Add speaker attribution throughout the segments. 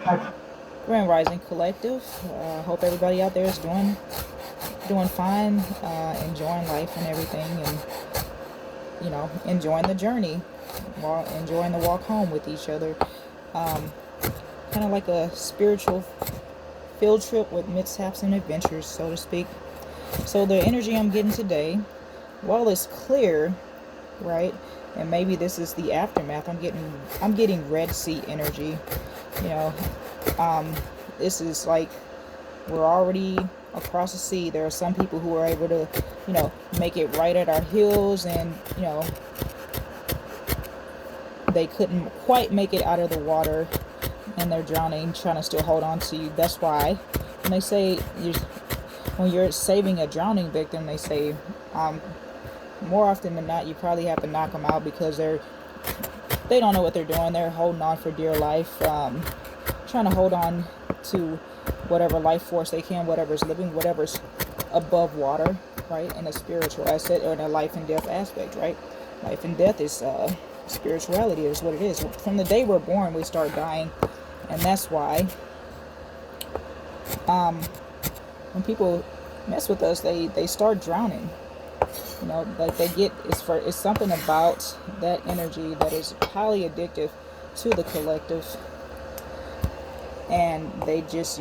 Speaker 1: Grand Rising Collective. Hope everybody out there is doing fine, enjoying life and everything, and enjoying the journey while enjoying the walk home with each other. Kind of like a spiritual field trip with mishaps and adventures, so to speak. So the energy I'm getting today, while it's clear, right, and maybe this is the aftermath. I'm getting Red Sea energy. You know, this is like we're already across the sea. There are some people who are able to, make it right at our heels, and they couldn't quite make it out of the water, and they're drowning, trying to still hold on to you. That's why when they say when you're saving a drowning victim, they say more often than not you probably have to knock them out because they don't know what they're doing. They're holding on for dear life, trying to hold on to whatever life force they can, whatever's living, whatever's above water, right? In a spiritual aspect or in a life and death aspect, right? Life and death is spirituality is what it is. From the day we're born, we start dying, and that's why when people mess with us, they start drowning. Like it's something about that energy that is highly addictive to the collective, and they just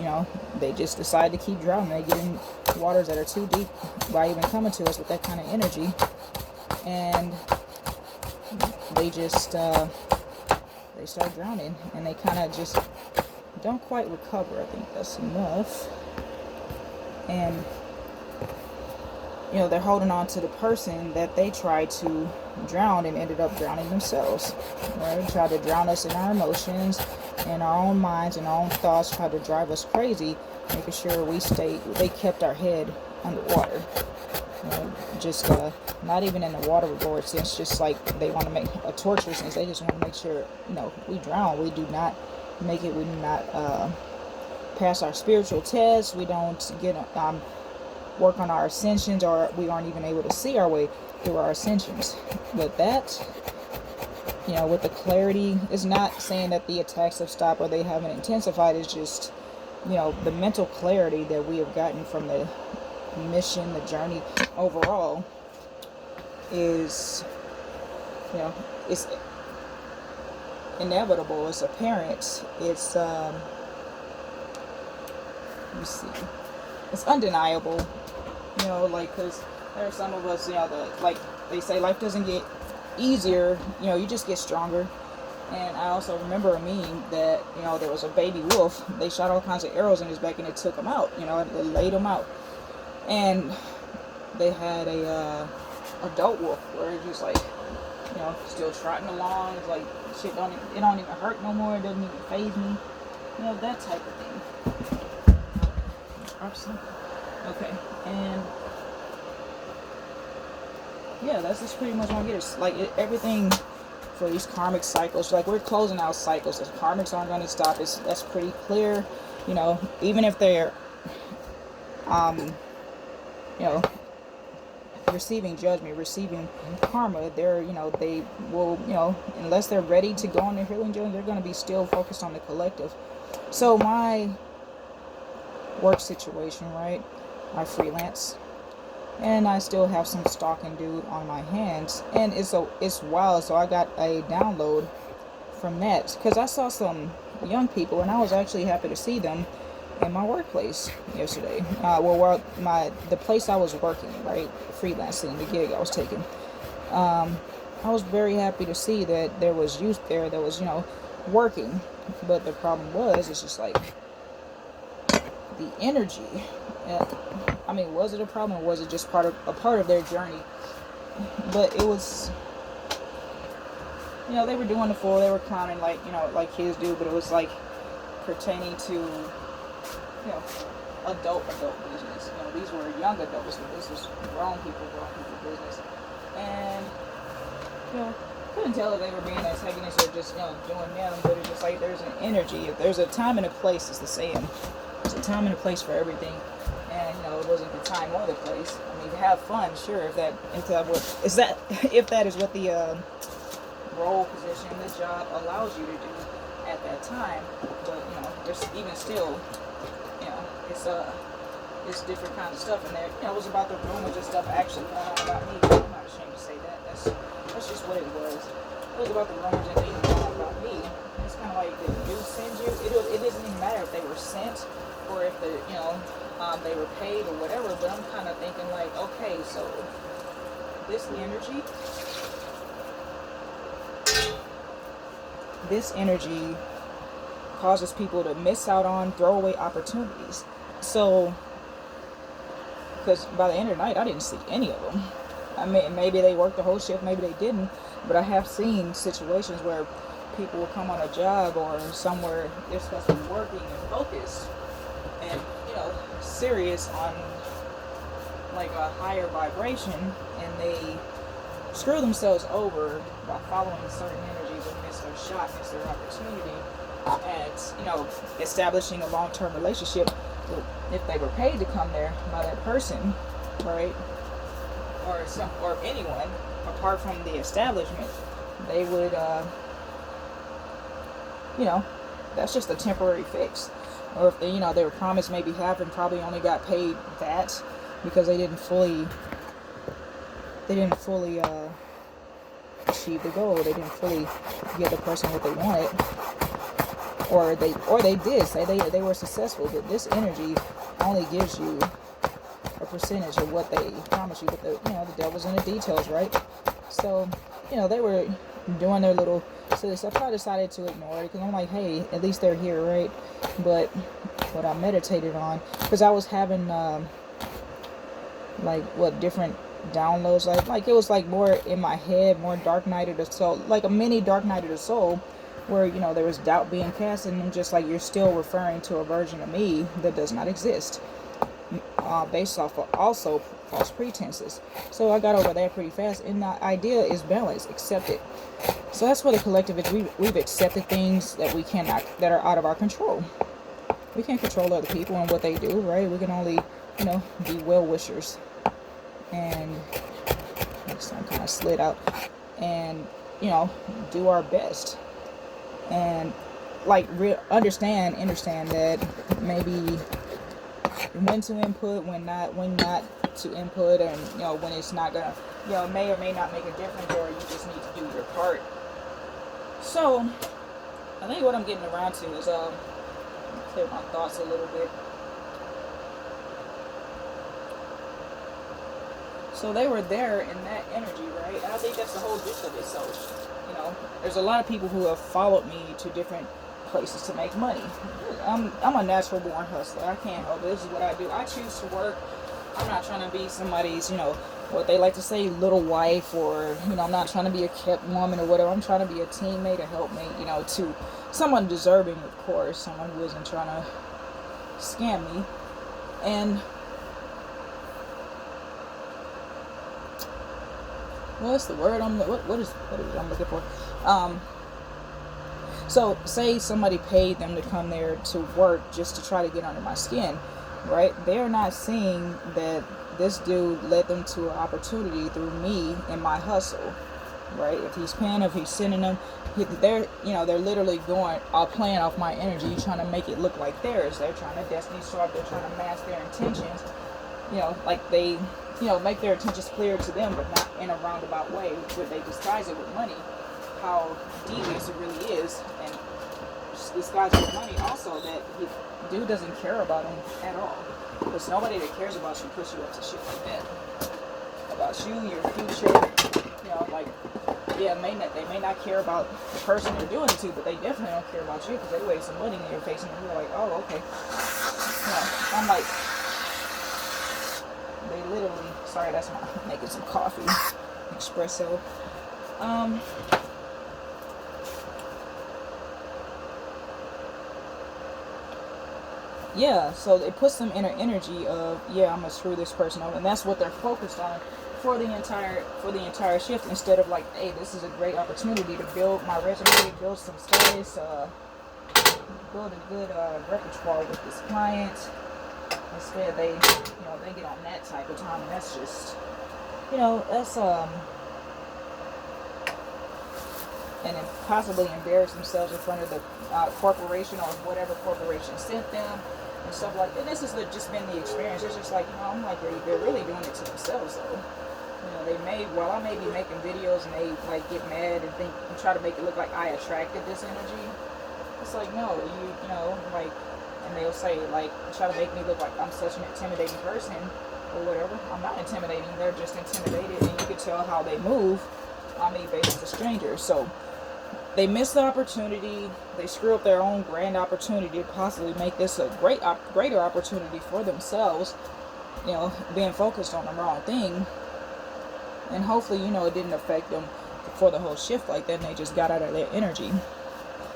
Speaker 1: decide to keep drowning. They get in waters that are too deep by even coming to us with that kind of energy, and they just they start drowning, and they kind of just don't quite recover. I think that's enough. And they're holding on to the person that they tried to drown and ended up drowning themselves, right? Tried to drown us in our emotions, in our own minds, and our own thoughts, tried to drive us crazy, making sure they kept our head underwater. Just not even in the water board sense, just like they want to make a torture sense. They just want to make sure, we drown. We do not make it. We do not pass our spiritual tests. We don't get work on our ascensions, or we aren't even able to see our way through our ascensions. But that, with the clarity, is not saying that the attacks have stopped or they haven't intensified. It's just, the mental clarity that we have gotten from the mission, the journey overall is, it's inevitable, it's apparent, it's, let me see, it's undeniable, because there are some of us, like they say, life doesn't get easier, you just get stronger. And I also remember a meme that, there was a baby wolf. They shot all kinds of arrows in his back and it took him out, it laid him out. And they had a adult wolf where it's just like, still trotting along. It's like, shit don't even hurt no more. It doesn't even faze me. That type of thing. Drop something. Okay, and yeah, that's just pretty much what I get. It's like everything for these karmic cycles. Like, we're closing out cycles. The karmics aren't going to stop. That's pretty clear. Even if they're receiving judgment, receiving karma, they will, unless they're ready to go on their healing journey, they're going to be still focused on the collective. So my work situation, right? I freelance, and I still have some stalking due on my hands, and it's wild. So I got a download from that because I saw some young people, and I was actually happy to see them in my workplace yesterday. The place I was working, right, freelancing, the gig I was taking. I was very happy to see that there was youth there that was, working. But the problem was, it's just like the energy. Was it a problem, or was it just a part of their journey? But it was, they were doing the fool, they were clowning like kids do, but it was like pertaining to adult business. These were young adults, but this was grown people business. And, couldn't tell if they were being antagonists or just, doing them, but it's just like there's an energy. If there's a time and a place, it's the saying. There's a time and a place for everything. And, it wasn't the time or the place. Have fun, sure, if that is what the role, position, the job allows you to do at that time. But, there's even still, you know, it's different kind of stuff in there. You know, it was about the rumors and stuff actually going on about me. I'm not ashamed to say that. That's just what it was. It was about the rumors and things going on about me. It's kind of like they do send you. It doesn't even matter if they were sent or if they, you know, they were paid or whatever. But I'm kind of thinking like, okay, so this energy causes people to miss out on throwaway opportunities. So, because by the end of the night, I didn't see any of them. I mean, maybe they worked the whole shift, maybe they didn't, but I have seen situations where people will come on a job or somewhere they're supposed to be working and focused and, you know, serious on like a higher vibration, and they screw themselves over by following certain energies and miss their shot, miss their opportunity at, you know, establishing a long-term relationship. If they were paid to come there by that person, right, or anyone apart from the establishment, they would, you know, that's just a temporary fix. Or if they, you know, they were promised maybe half and probably only got paid that because they didn't fully achieve the goal. They didn't fully give the person what they wanted. Or they did say they were successful, but this energy only gives you a percentage of what they promise you. But the devil's in the details, right? So, you know, they were doing their little silly stuff. I decided to ignore it because I'm like, hey, at least they're here, right? But what I meditated on, because I was having different downloads, like it was like more in my head, more Dark Night of the Soul, like a mini Dark Night of the Soul, where, you know, there was doubt being cast, and I'm just like, you're still referring to a version of me that does not exist, based off of also false pretenses. So I got over that pretty fast, and the idea is balance, accept it. So that's what the collective is. We've accepted things that we cannot, that are out of our control. We can't control other people and what they do, right? We can only, you know, be well-wishers. And next time kind of slid out, and, you know, do our best. And like understand that maybe when to input, when not to input, and, you know, when it's not gonna, you know, may or may not make a difference, or you just need to do your part. So I think what I'm getting around to is clear my thoughts a little bit. So they were there in that energy, right? And I think that's the whole gist of it. So, you know, there's a lot of people who have followed me to different places to make money. I'm a natural born hustler. I can't help it. This is what I do. I choose to work. I'm not trying to be somebody's, you know, what they like to say, little wife, or, you know, I'm not trying to be a kept woman or whatever. I'm trying to be a teammate, a helpmate, you know, to someone deserving, of course, someone who isn't trying to scam me. And what's the word what is it I'm looking for? So say somebody paid them to come there to work just to try to get under my skin, right? They're not seeing that this dude led them to an opportunity through me and my hustle, right? If he's paying, if he's sending them, they're literally playing off my energy, trying to make it look like theirs. They're trying to destiny swipe. They're trying to mask their intentions, you know, like they, you know, make their intentions clear to them, but not in a roundabout way, where they disguise it with money. How devious it really is, and disguise it with money also, that dude doesn't care about him at all. There's nobody that cares about you push you up to shit like that. About you, your future, you know, like, yeah, they may not care about the person they're doing it to, but they definitely don't care about you because they waste some money in your face, and you're like, oh, okay. You know, I'm like, they literally, sorry, that's my making some coffee, espresso. Yeah, so it puts them in an energy of, yeah, I'm gonna screw this person over, and that's what they're focused on for the entire shift, instead of like, hey, this is a great opportunity to build my resume, build some status, build a good repertoire with this client. Instead, they get on that type of time, and that's just, you know, that's and then possibly embarrass themselves in front of the corporation or whatever corporation sent them and stuff like that. This has just been the experience. It's just like, I'm like, they're really doing it to themselves though. They may, while I may be making videos and they like get mad and think and try to make it look like I attracted this energy, it's like, no, you know, like, and they'll say like, try to make me look like I'm such an intimidating person or whatever. I'm not intimidating, they're just intimidated, and you can tell how they move on me based on strangers. So they miss the opportunity, they screw up their own grand opportunity to possibly make this a greater opportunity for themselves, being focused on the wrong thing. And hopefully, it didn't affect them for the whole shift like that, and they just got out of their energy.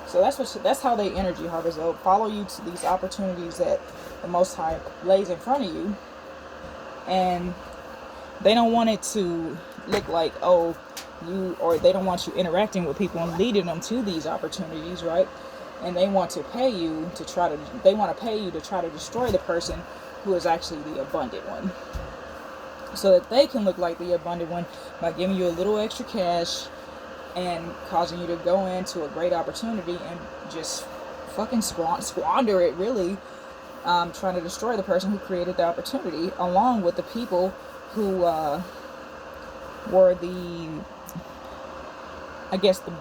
Speaker 1: So that's how they energy harvest. They'll follow you to these opportunities that the Most High lays in front of you, and they don't want it to look like, or they don't want you interacting with people and leading them to these opportunities, right? And they want to pay you to try to destroy the person who is actually the abundant one, so that they can look like the abundant one by giving you a little extra cash and causing you to go into a great opportunity and just fucking squander it, really, trying to destroy the person who created the opportunity, along with the people who were the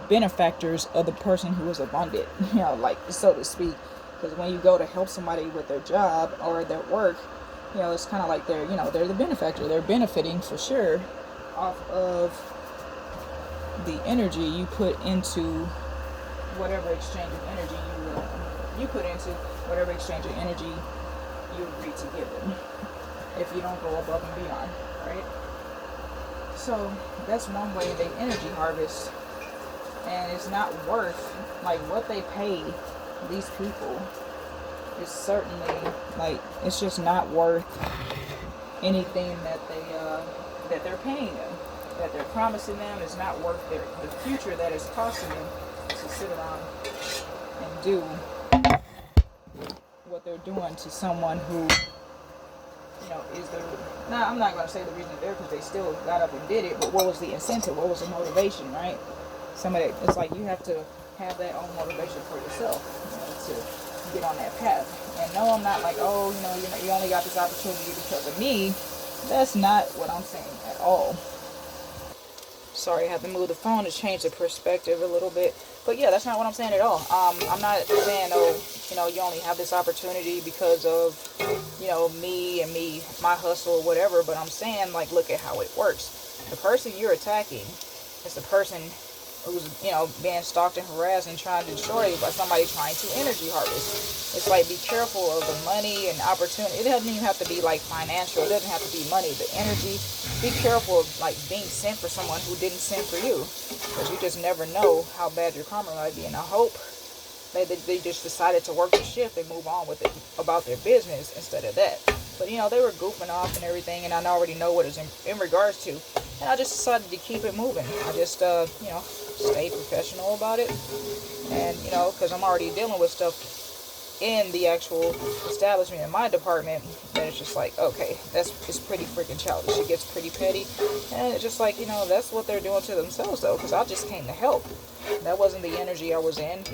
Speaker 1: benefactors of the person who was abundant, like, so to speak. Because when you go to help somebody with their job or their work, it's kind of like they're the benefactor. They're benefiting for sure off of the energy you put into whatever exchange of energy you agree to give them, if you don't go above and beyond, right? So that's one way they energy harvest, and it's not worth, like, what they pay these people. It's certainly, like, it's just not worth anything that they're paying them, that they're promising them. Is not worth the future that it's costing them to sit around and do what they're doing to someone who, is the, now I'm not going to say the reason they're there, because they still got up and did it, but what was the incentive? What was the motivation, right? It's like you have to have that own motivation for yourself, to get on that path. And no, I'm not like, you only got this opportunity because of me. That's not what I'm saying at all. Sorry, I had to move the phone to change the perspective a little bit. But yeah, that's not what I'm saying at all. I'm not saying, you only have this opportunity because of, me and my hustle or whatever. But I'm saying, like, look at how it works. The person you're attacking is the person who's, being stalked and harassed and trying to destroy you by somebody trying to energy harvest. It's like, be careful of the money and opportunity. It doesn't even have to be like financial. It doesn't have to be money. The energy. Be careful of, like, being sent for someone who didn't send for you, because you just never know how bad your karma might be. And I hope they just decided to work the shift and move on with it about their business instead of that. But they were goofing off and everything, and I already know what it's in regards to. And I just decided to keep it moving. I just stay professional about it, and because I'm already dealing with stuff in the actual establishment in my department, then it's just like, okay, it's pretty freaking childish. It gets pretty petty, and it's just like, that's what they're doing to themselves, though, because I just came to help. That wasn't the energy I was in,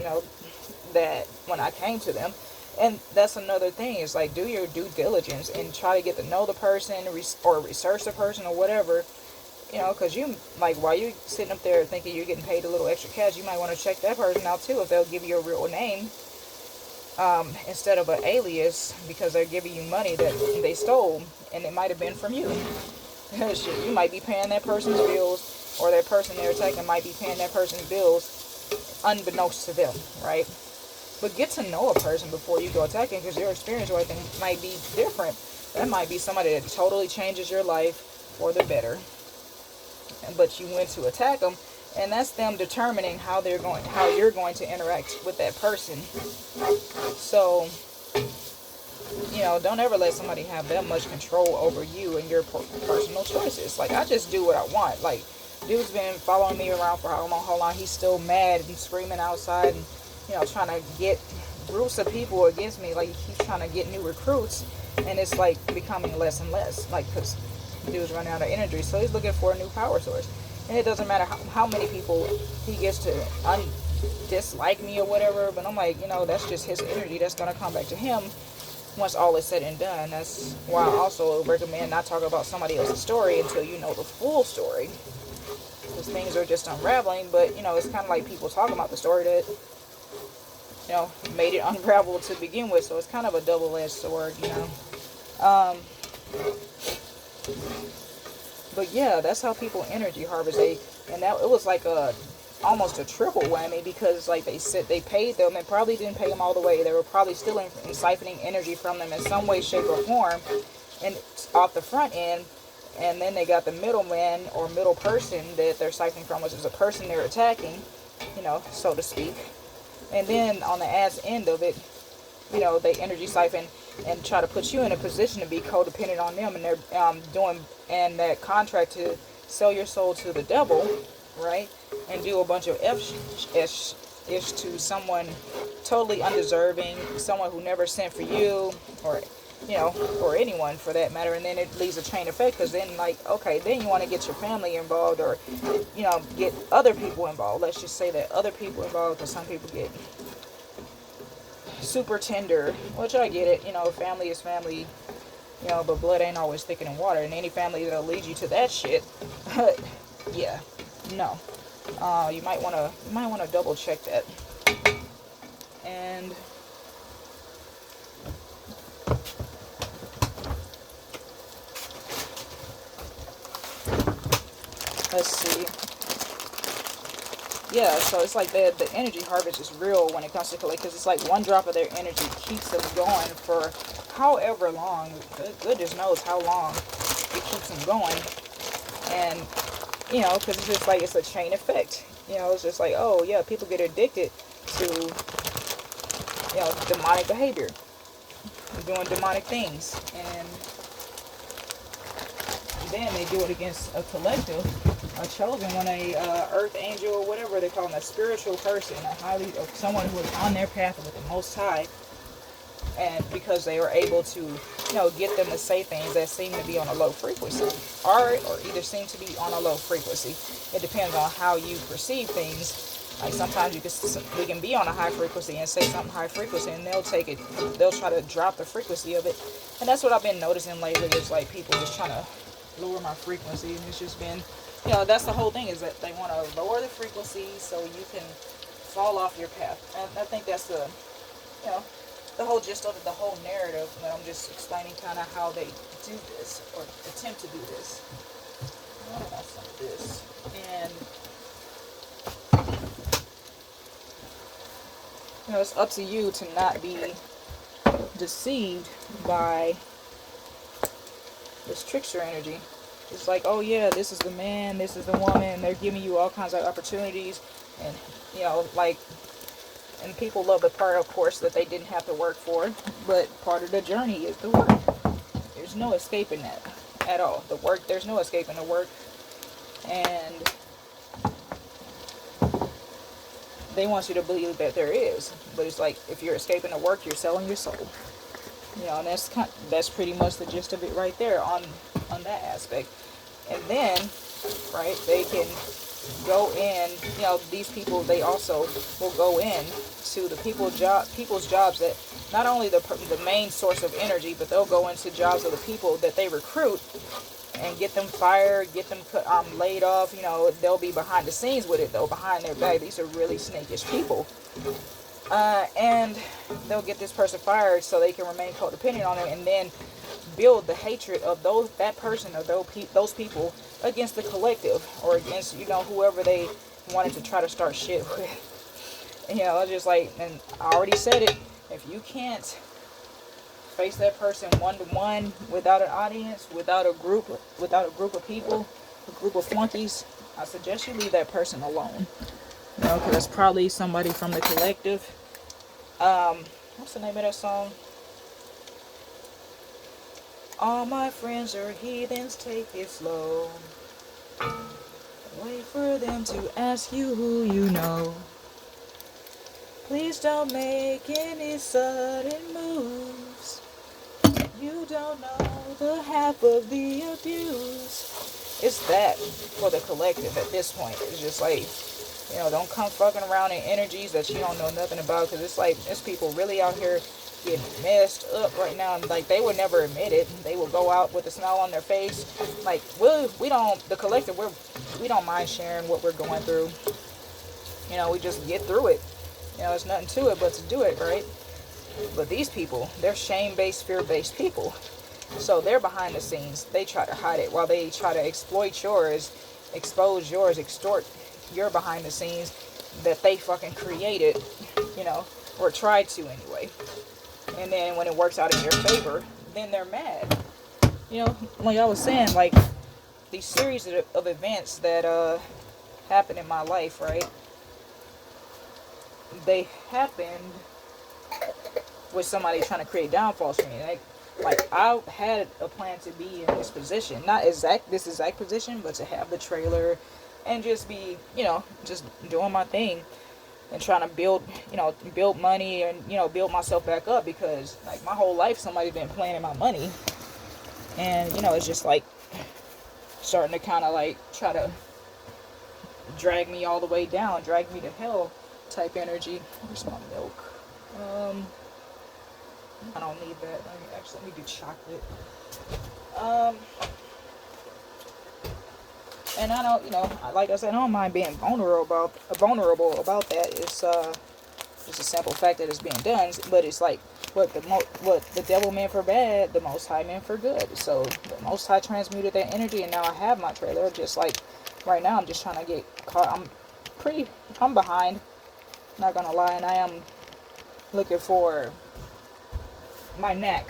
Speaker 1: that when I came to them. And that's another thing, is like, do your due diligence and try to get to know the person, or research the person or whatever. Because you, like, while you're sitting up there thinking you're getting paid a little extra cash, you might want to check that person out too, if they'll give you a real name instead of an alias, because they're giving you money that they stole, and it might have been from you. Shit, you might be paying that person's bills, or that person they're attacking might be paying that person's bills unbeknownst to them, right? But get to know a person before you go attacking, because your experience with them might be different. That might be somebody that totally changes your life for the better, but you went to attack them, and that's them determining how you're going to interact with that person. So, don't ever let somebody have that much control over you and your personal choices. Like, I just do what I want. Like, dude's been following me around for how long? He's still mad and screaming outside, and trying to get groups of people against me. Like, he's trying to get new recruits, and it's like becoming less and less, like, because dude's running out of energy, so he's looking for a new power source. And it doesn't matter how many people he gets to dislike me or whatever, but I'm like, that's just his energy that's going to come back to him once all is said and done. That's why I also recommend not talking about somebody else's story until you know the full story, because things are just unraveling. But it's kind of like people talking about the story that made it unravel to begin with, so it's kind of a double-edged sword. But yeah, that's how people energy harvest. And that it was like almost a triple whammy, because like they said, they paid them and probably didn't pay them all the way. They were probably still siphoning energy from them in some way, shape, or form, and off the front end. And then they got the middleman or middle person that they're siphoning from, which is a person they're attacking, so to speak. And then on the ass end of it, they energy siphon and try to put you in a position to be codependent on them, and they're doing and that contract to sell your soul to the devil, right? And do a bunch of ish to someone totally undeserving, someone who never sent for you, or or anyone for that matter. And then it leaves a chain effect, because then then you want to get your family involved, or get other people involved. Let's just say that other people involved, because some people get super tender, which I get it. Family is family, but blood ain't always thicker than water. And any family that'll lead you to that shit, yeah, no. You might want to double check that. And let's see. Yeah, so it's like the energy harvest is real when it comes to collect, because it's like one drop of their energy keeps them going for however long. Goodness knows how long it keeps them going. And because it's just like, it's a chain effect. It's just like, oh yeah, people get addicted to demonic behavior, doing demonic things, and then they do it against a collective, a chosen one, a earth angel, or whatever they call them, a spiritual person, someone who is on their path with the Most High. And because they were able to get them to say things that seem to be on a low frequency, or either seem to be on a low frequency. It depends on how you perceive things. Like sometimes we can be on a high frequency and say something high frequency, and they'll try to drop the frequency of it. And that's what I've been noticing lately, is like people just trying to lower my frequency. And it's just been, that's the whole thing, is that they want to lower the frequency so you can fall off your path. And I think that's the whole gist of it, the whole narrative. And I'm just explaining kind of how they do this, or attempt to do this. I don't know, some of this. And it's up to you to not be deceived by this trickster energy. It's like, oh yeah, this is the man, this is the woman, and they're giving you all kinds of opportunities, and and people love the part, of course, that they didn't have to work for, but part of the journey is the work. There's no escaping that at all. The work, there's no escaping the work. And they want you to believe that there is, but it's like, if you're escaping the work, you're selling your soul. And that's pretty much the gist of it right there on that aspect. And then, right, they can go in, these people, they also will go in to the people's jobs that not only the main source of energy, but they'll go into jobs of the people that they recruit and get them fired, get them laid off. They'll be behind the scenes with it, though, behind their back. These are really snakish people. And they'll get this person fired so they can remain codependent on them, and then build the hatred of that person or those people against the collective, or against whoever they wanted to try to start shit with. Just like, and I already said it, if you can't face that person one-to-one, without an audience, without a group of people, a group of flunkies, I suggest you leave that person alone. Because it's probably somebody from the collective. What's the name of that song? All my friends are heathens, take it slow. Wait for them to ask you who you know. Please don't make any sudden moves. You don't know the half of the abuse. it's that for the collective at this point. It's just like, don't come fucking around in energies that you don't know nothing about, because it's like, there's people really out here getting messed up right now, and like, they would never admit it. They will go out with a smile on their face. Like, we don't, the collective, we don't mind sharing what we're going through. We just get through it. There's nothing to it but to do it, right? But these people, they're shame-based, fear-based people. So they're behind the scenes. They try to hide it while they try to exploit yours, expose yours, extort your behind the scenes that they fucking created, or tried to anyway. And then when it works out in your favor, then they're mad. Like I was saying, like, these series of events that happened in my life, right? They happened with somebody trying to create downfalls for me. Like I had a plan to be in this position, not this exact position, but to have the trailer and just be, just doing my thing and trying to build money and, build myself back up, because like my whole life somebody's been planning my money, and, it's just like starting to kind of like try to drag me all the way down, drag me to hell type energy. Where's my milk? I don't need that. Let me do chocolate. And I don't, like I said, I don't mind being vulnerable about that. It's just a simple fact that it's being done. But it's like what the devil meant for bad, the Most High meant for good. So the Most High transmuted that energy, and now I have my trailer. Just like right now, I'm just trying to get caught. I'm behind. Not gonna lie, and I am looking for my knack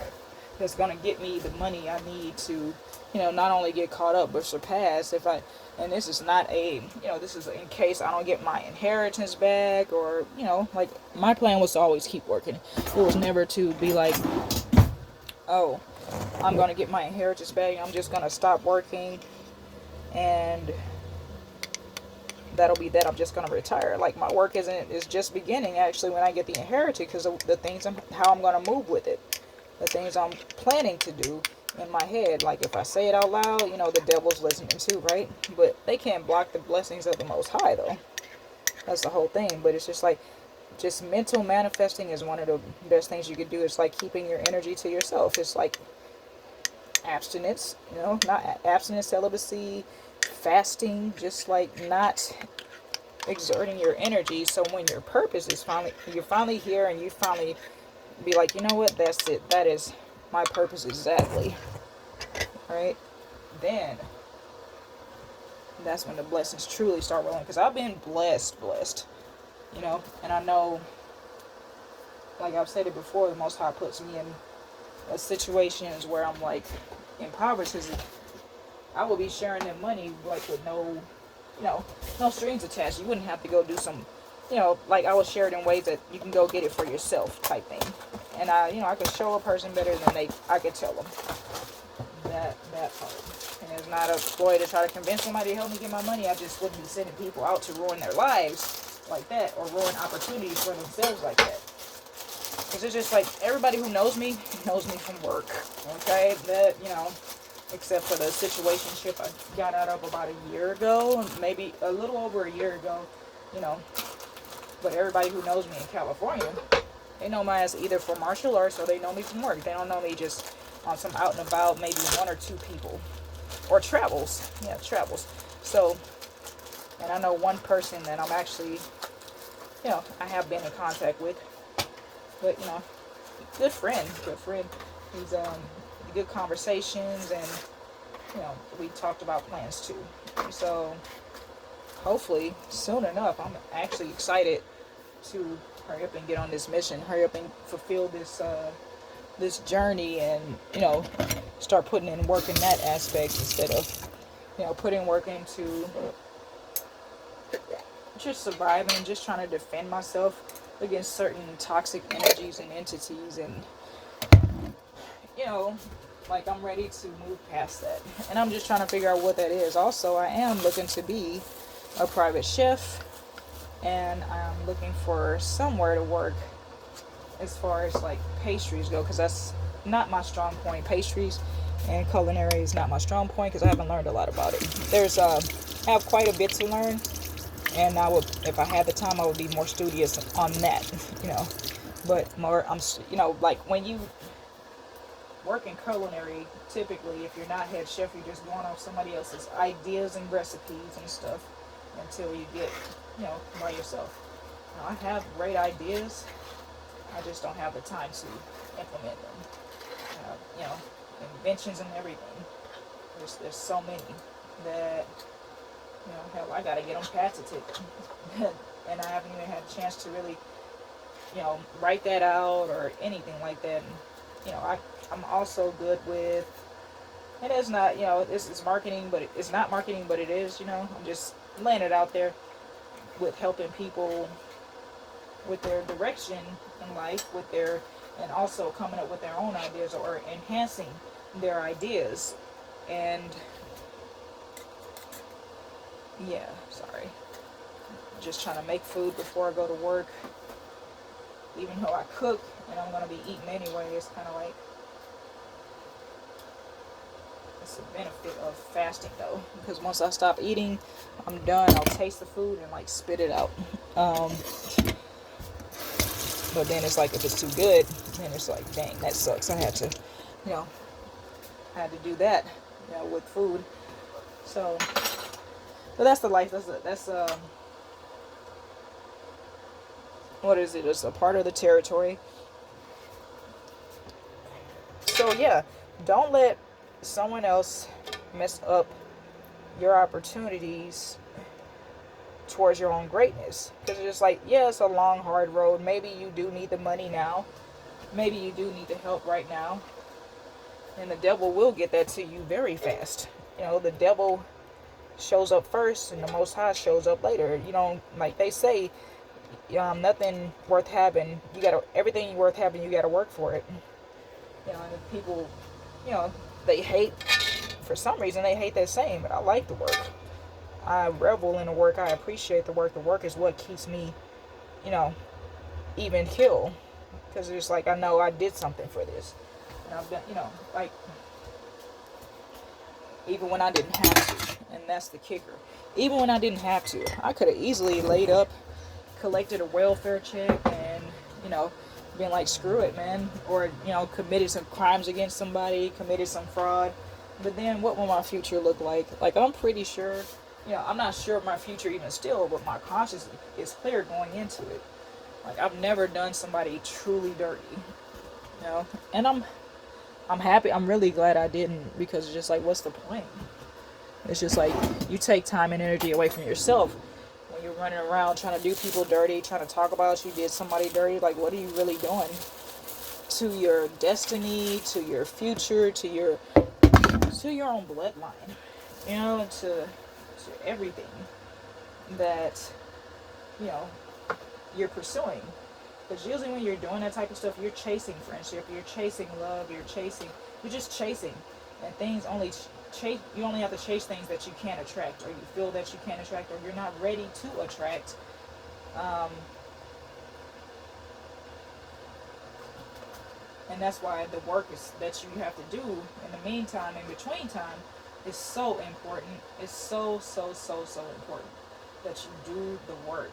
Speaker 1: that's gonna get me the money I need to, not only get caught up but surpass. And this is not this is in case I don't get my inheritance back, or like, my plan was to always keep working. It was never to be like, oh, I'm gonna get my inheritance back, I'm just gonna stop working and that'll be that. I'm just gonna retire. Like, my work is just beginning actually when I get the inheritance, because of the things how I'm gonna move with it, the things I'm planning to do in my head. Like, if I say it out loud, the devil's listening too, right? But they can't block the blessings of the Most High, though. That's the whole thing. But it's just like, just mental manifesting is one of the best things you could do. It's like keeping your energy to yourself. It's like abstinence, not abstinence, celibacy, fasting, just like not exerting your energy. So when your purpose is you're finally here, and you finally be like, you know what, that's it, that is my purpose exactly, right? Then that's when the blessings truly start rolling, because I've been blessed, and I know, like I've said it before, the Most High puts me in situations where I'm like impoverished. I will be sharing them money like with no strings attached. You wouldn't have to go do some, like, I will share it in ways that you can go get it for yourself type thing. And I could show a person better than I could tell them. That part. And it's not a ploy to try to convince somebody to help me get my money. I just wouldn't be sending people out to ruin their lives like that, or ruin opportunities for themselves like that. Because it's just like, everybody who knows me from work. Okay? That, except for the situationship I got out of about a year ago, maybe a little over a year ago, but everybody who knows me in California, they know my ass either for martial arts, or they know me from work. They don't know me just on some out and about, maybe one or two people, or travels. Yeah, travels. So, and I know one person that I'm actually, I have been in contact with, but, good friend. He's, good conversations, and we talked about plans too. So hopefully soon enough, I'm actually excited to hurry up and get on this mission, hurry up and fulfill this journey, and start putting in work in that aspect, instead of putting work into just surviving, just trying to defend myself against certain toxic energies and entities. And like, I'm ready to move past that, and I'm just trying to figure out what that is. Also, I am looking to be a private chef, and I'm looking for somewhere to work as far as like pastries go, because that's not my strong point. Pastries, and culinary is not my strong point because I haven't learned a lot about it. I have quite a bit to learn, and I would, if I had the time, I would be more studious on that, you know. But more, like when you work in culinary, typically, if you're not head chef, you're just going off somebody else's ideas and recipes and stuff until you get, by yourself. Now, I have great ideas, I just don't have the time to implement them. You know, inventions and everything. There's so many that, hell, I gotta get them patented. And I haven't even had a chance to really, write that out or anything like that. And, I'm also good with, and it's not, it's marketing, but it's not marketing, but it is, I'm just laying it out there with helping people with their direction in life, and also coming up with their own ideas or enhancing their ideas. And yeah, sorry. Just trying to make food before I go to work. Even though I cook and I'm going to be eating anyway, it's kind of like, it's a benefit of fasting though, because once I stop eating, I'm done. I'll taste the food and like spit it out. But then it's like, if it's too good, then it's like, dang, that sucks. I had to do that, with food. So, but that's the life. That's what is it? It's a part of the territory. So yeah, don't let someone else mess up your opportunities towards your own greatness. Because it's just like, yeah, it's a long, hard road. Maybe you do need the money now. Maybe you do need the help right now. And the devil will get that to you very fast. The devil shows up first and the Most High shows up later. Like they say, nothing worth having, everything worth having, you gotta work for it. And people, they hate, for some reason, they hate that saying, but I like the work. I revel in the work. I appreciate the work. The work is what keeps me, even keel. Because it's like, I know I did something for this. And I've done, like, even when I didn't have to. And that's the kicker. Even when I didn't have to. I could have easily laid up, collected a welfare check, and, been like, screw it, man. Or, committed some crimes against somebody, committed some fraud. But then what will my future look like? Like, I'm pretty sure, I'm not sure of my future even still, but my conscience is clear going into it. Like, I've never done somebody truly dirty, and I'm happy. I'm really glad I didn't, because it's just like, what's the point? It's just like, you take time and energy away from yourself when you're running around trying to do people dirty, trying to talk about you did somebody dirty. Like, what are you really doing to your destiny, to your future, to your own bloodline, to everything that you're pursuing? Because usually when you're doing that type of stuff, you're chasing friendship, you're chasing love, you're just chasing, and things only chase. You only have to chase things that you can't attract, or you feel that you can't attract, or you're not ready to attract. And that's why the work that you have to do in the meantime, in between time, is so important. It's so important that you do the work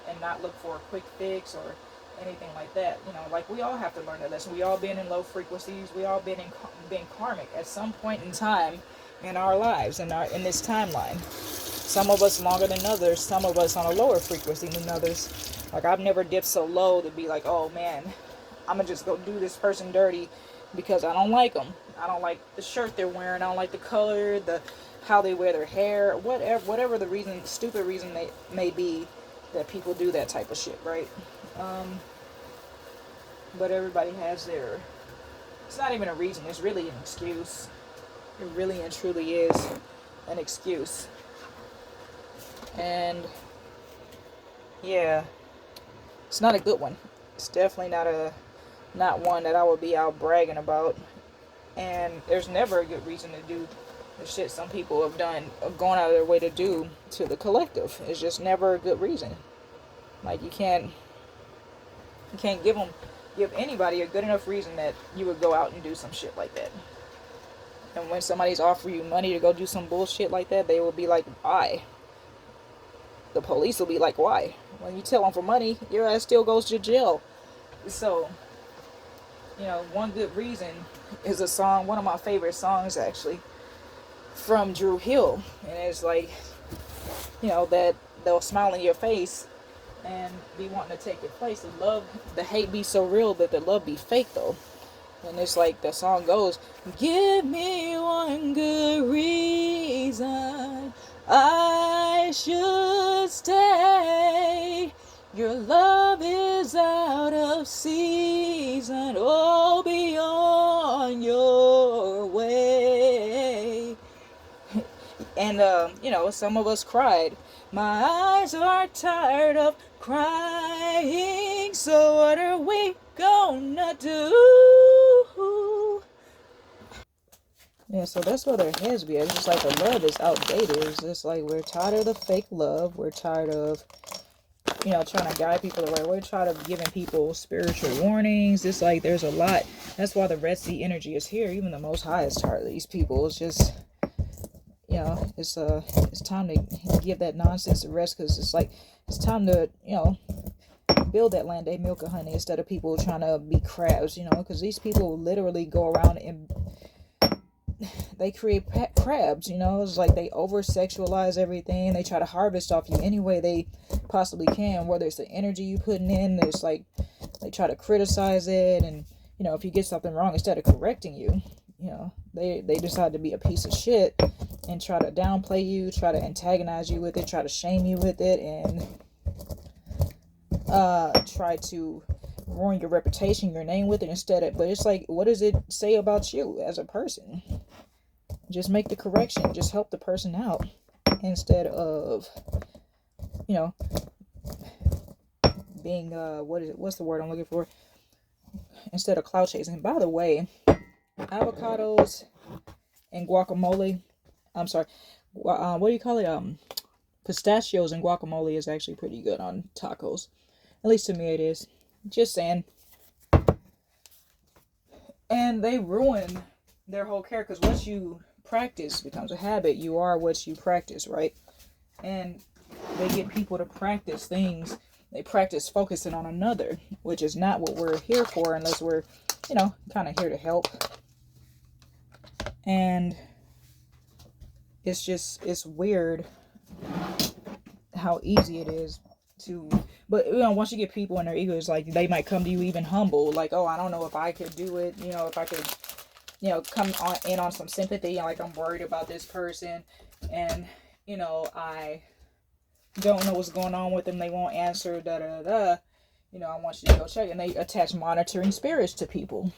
Speaker 1: and not look for a quick fix or anything like that. Like, we all have to learn that lesson. We all been in low frequencies. We all been karmic at some point in time in our lives, in this timeline. Some of us longer than others. Some of us on a lower frequency than others. Like, I've never dipped so low to be like, oh man, I'm gonna just go do this person dirty because I don't like them. I don't like the shirt they're wearing. I don't like the color, how they wear their hair, whatever the reason, stupid reason they may be that people do that type of shit, right? But everybody has it's not even a reason, it's really an excuse. It really and truly is an excuse. And yeah, it's not a good one. It's definitely not one that I would be out bragging about. And there's never a good reason to do the shit some people have gone out of their way to do to the collective. It's just never a good reason. Like, you can't give anybody a good enough reason that you would go out and do some shit like that. And when somebody's offering you money to go do some bullshit like that, they will be like, why? The police will be like, why? When you tell them for money, your ass still goes to jail. So, one good reason is a song, one of my favorite songs actually, from Dru Hill. And it's like, that they'll smile in your face and be wanting to take your place. The hate be so real, but the love be fake though. And it's like the song goes, give me one good reason I should stay. Your love is out of season. Oh, be on your way. And, some of us cried. My eyes are tired of crying. So what are we gonna do? Yeah, so that's where their heads be. It's just like the love is outdated. It's just like we're tired of the fake love. We're tired of, trying to guide people the right way. We're tired of giving people spiritual warnings. It's like there's a lot. That's why the Red Sea energy is here. Even the Most High is tired of these people. It's just, it's time to give that nonsense a rest, because it's like it's time to, build that land, they milk and honey, instead of people trying to be crabs, because these people literally go around and they create crabs, it's like they over sexualize everything. They try to harvest off you any way they possibly can, whether it's the energy you putting in. There's like they try to criticize it, and if you get something wrong, instead of correcting you, they decide to be a piece of shit and try to downplay you, try to antagonize you with it, try to shame you with it, and try to ruin your reputation, your name with it but it's like, what does it say about you as a person? Just make the correction, just help the person out, instead of being what's the word I'm looking for, instead of clout chasing. By the way, avocados and guacamole, I'm sorry, what do you call it, pistachios and guacamole is actually pretty good on tacos. At least to me it is. Just saying. And they ruin their whole character, because what you practice becomes a habit. You are what you practice, right? And they get people to practice things. They practice focusing on another, which is not what we're here for, unless we're, kind of here to help. And it's weird how easy it is to, but once you get people in their ego, it's like they might come to you even humble, like, oh, I don't know if I could do it, if I could, come on some sympathy, like I'm worried about this person, and I don't know what's going on with them, they won't answer, I want you to go check. And they attach monitoring spirits to people,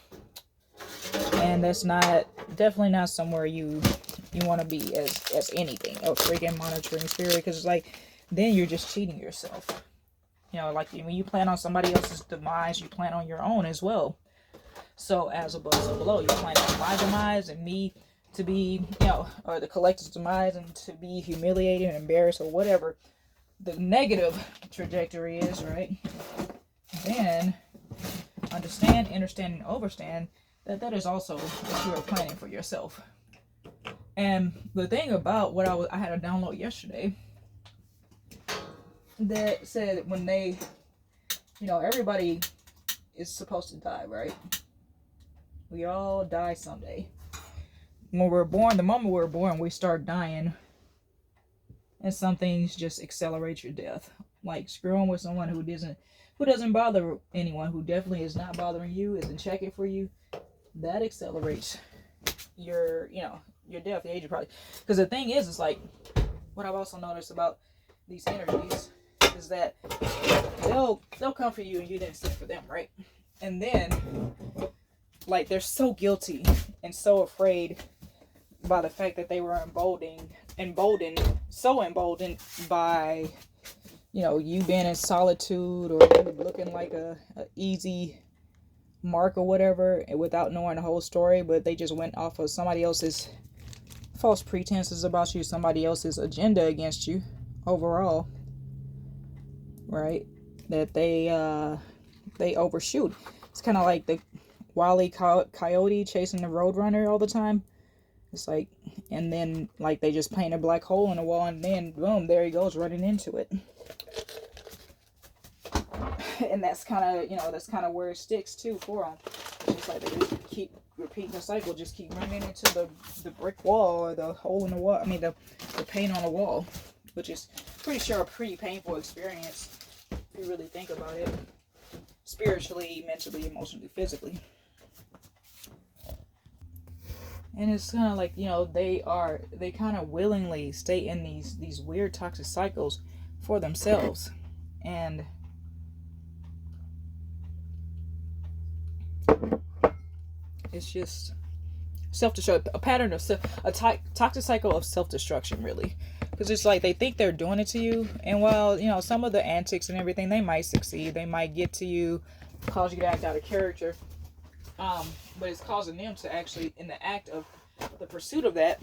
Speaker 1: and that's definitely not somewhere you want to be as anything, a freaking monitoring spirit, because it's like, then you're just cheating yourself. Like when you plan on somebody else's demise, you plan on your own as well. So as above, so below. You plan on my demise and me to be, or the collective's demise, and to be humiliated and embarrassed, or whatever the negative trajectory is, right? Then understand, and overstand that is also what you are planning for yourself. And the thing about what I had a download yesterday that said, when they, everybody is supposed to die, right? We all die someday. When we're born, the moment we're born, we start dying. And some things just accelerate your death. Like screwing with someone who doesn't bother anyone, who definitely is not bothering you, isn't checking for you. That accelerates your death, the age of probably. Because the thing is, it's like, what I've also noticed about these energies is that they'll come for you and you didn't sit for them, right? And then, like, they're so guilty and so afraid by the fact that they were emboldened by, you being in solitude, or you looking like a easy mark or whatever, without knowing the whole story. But they just went off of somebody else's false pretenses about you, somebody else's agenda against you overall, right? That they overshoot. It's kind of like the Wile E. Coyote chasing the Roadrunner all the time. It's like, and then like they just paint a black hole in the wall, and then boom, there he goes running into it. And that's kind of, that's kind of where it sticks too for them. It's just like they just keep repeating the cycle, just keep running into the brick wall or the hole in the wall. I mean, the paint on the wall, which is pretty sure a pretty painful experience if you really think about it, spiritually, mentally, emotionally, physically. And it's kind of like, they kind of willingly stay in these weird toxic cycles for themselves. And it's just self-destruction, a pattern of toxic cycle of self-destruction, really. Because it's like they think they're doing it to you, and while some of the antics and everything, they might succeed, they might get to you, cause you to act out of character, but it's causing them to actually, in the act of the pursuit of that,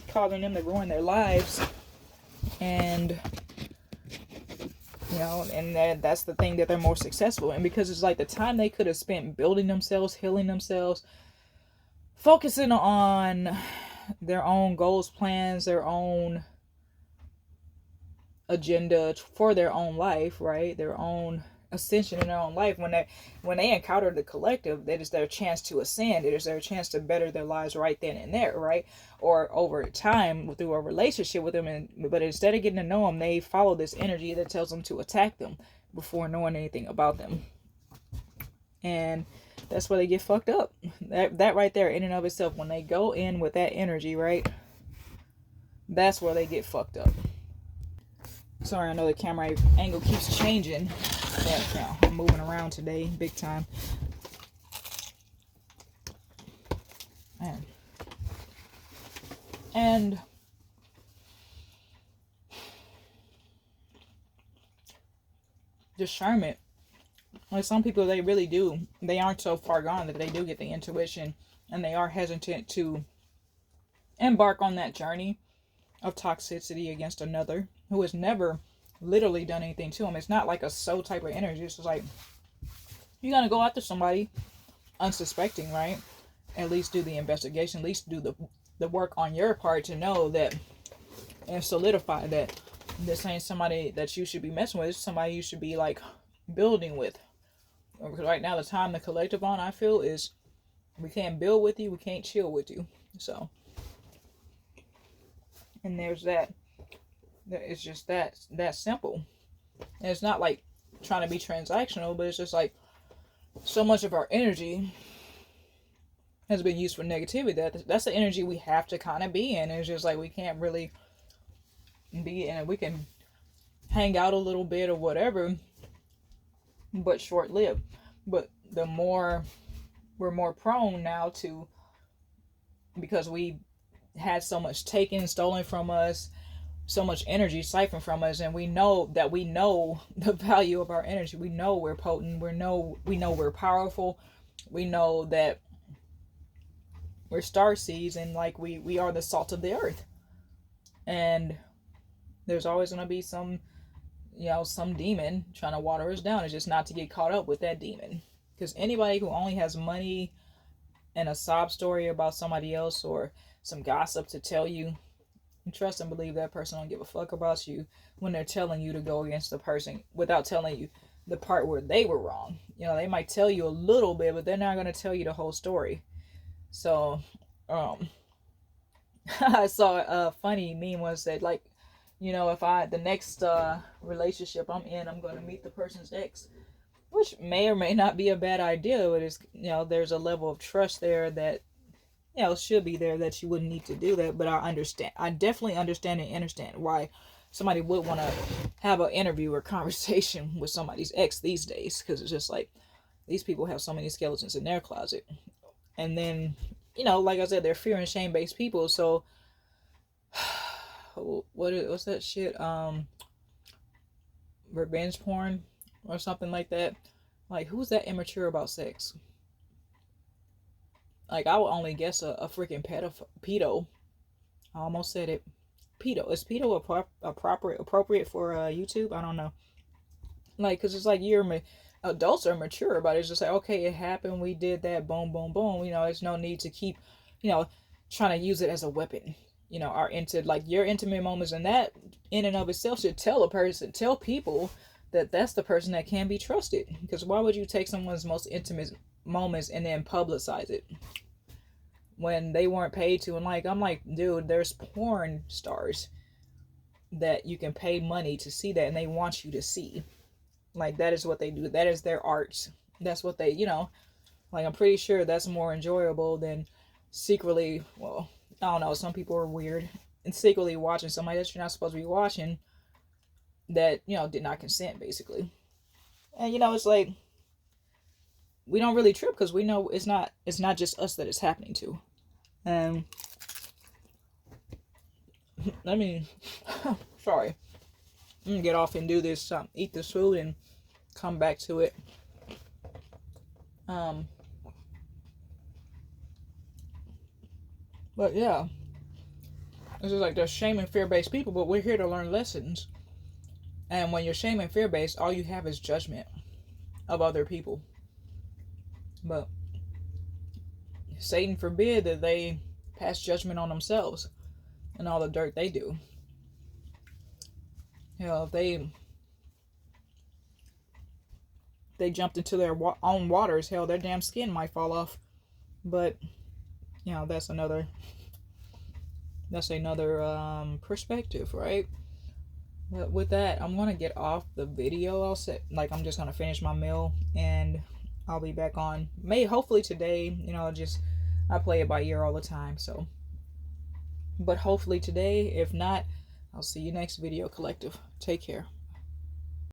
Speaker 1: causing them to ruin their lives. And and that's the thing that they're more successful in, because it's like the time they could have spent building themselves, healing themselves, focusing on their own goals, plans, their own agenda for their own life, right? Their own ascension in their own life. When they encounter the collective, that is their chance to ascend. It is their chance to better their lives right then and there, right? Or over time through a relationship with them. But instead of getting to know them, they follow this energy that tells them to attack them before knowing anything about them. And that's where they get fucked up. That right there, in and of itself, when they go in with that energy, right? That's where they get fucked up. Sorry, I know the camera angle keeps changing. But, I'm moving around today, big time. And discernment. Like some people, they really do. They aren't so far gone that they do get the intuition, and they are hesitant to embark on that journey of toxicity against another who has never literally done anything to them. It's not like a soul type of energy. It's just like, you're gonna go after somebody unsuspecting, right? At least do the investigation, at least do the work on your part to know that and solidify that this ain't somebody that you should be messing with. It's somebody you should be like building with. Because right now the time the collective on, I feel, is we can't build with you, we can't chill with you. So, and there's that. It's just that simple. And it's not like trying to be transactional, but it's just like so much of our energy has been used for negativity. That's the energy we have to kind of be in. It's just like we can't really be in it. We can hang out a little bit or whatever, but short-lived. But the more we're more prone now to, because we had so much taken, stolen from us, so much energy siphoned from us, and we know the value of our energy. We know we're potent. We know we're powerful. We know that we're star seeds, and like we are the salt of the earth. And there's always going to be some demon trying to water us down. It's just not to get caught up with that demon. Because anybody who only has money and a sob story about somebody else or some gossip to tell you, trust and believe that person don't give a fuck about you when they're telling you to go against the person without telling you the part where they were wrong. They might tell you a little bit, but they're not going to tell you the whole story. So, I saw a funny meme was that, like, if the next relationship I'm in, I'm going to meet the person's ex, which may or may not be a bad idea, but it's, there's a level of trust there that, should be there, that you wouldn't need to do that. But I definitely understand why somebody would want to have an interview or conversation with somebody's ex these days, because it's just like, these people have so many skeletons in their closet. And then, like I said, they're fear and shame based people. So what's that shit? Revenge porn or something like that. Like, who's that immature about sex? Like, I would only guess a freaking pedo. I almost said it. Pedo. Is pedo appropriate for YouTube? I don't know. Like, because it's like adults are mature about it. It's just like, okay, it happened. We did that. Boom, boom, boom. There's no need to keep, trying to use it as a weapon. You know, our like your intimate moments, and that in and of itself should tell people that that's the person that can be trusted. Because why would you take someone's most intimate moments and then publicize it when they weren't paid to? And like, I'm like, dude, there's porn stars that you can pay money to see that, and they want you to see. Like, that is what they do. That is their art. That's what they, you know, like, I'm pretty sure that's more enjoyable than secretly, well, I don't know, some people are weird, and secretly watching somebody that you're not supposed to be watching that, you know, did not consent, basically. And, you know, it's like, we don't really trip because we know it's not just us that it's happening to. And, I mean, sorry. I'm gonna get off and do this, eat this food and come back to it. But yeah, this is like, there's shame and fear-based people, but we're here to learn lessons. And when you're shame and fear-based, all you have is judgment of other people. But Satan forbid that they pass judgment on themselves and all the dirt they do. You know, if they jumped into their own waters, hell, their damn skin might fall off. But, you know, that's another perspective, right? But with that, I'm gonna get off the video. I'm just gonna finish my meal and I'll be back on. Hopefully today. You know, I play it by ear all the time. So, but hopefully today. If not, I'll see you next video, collective. Take care.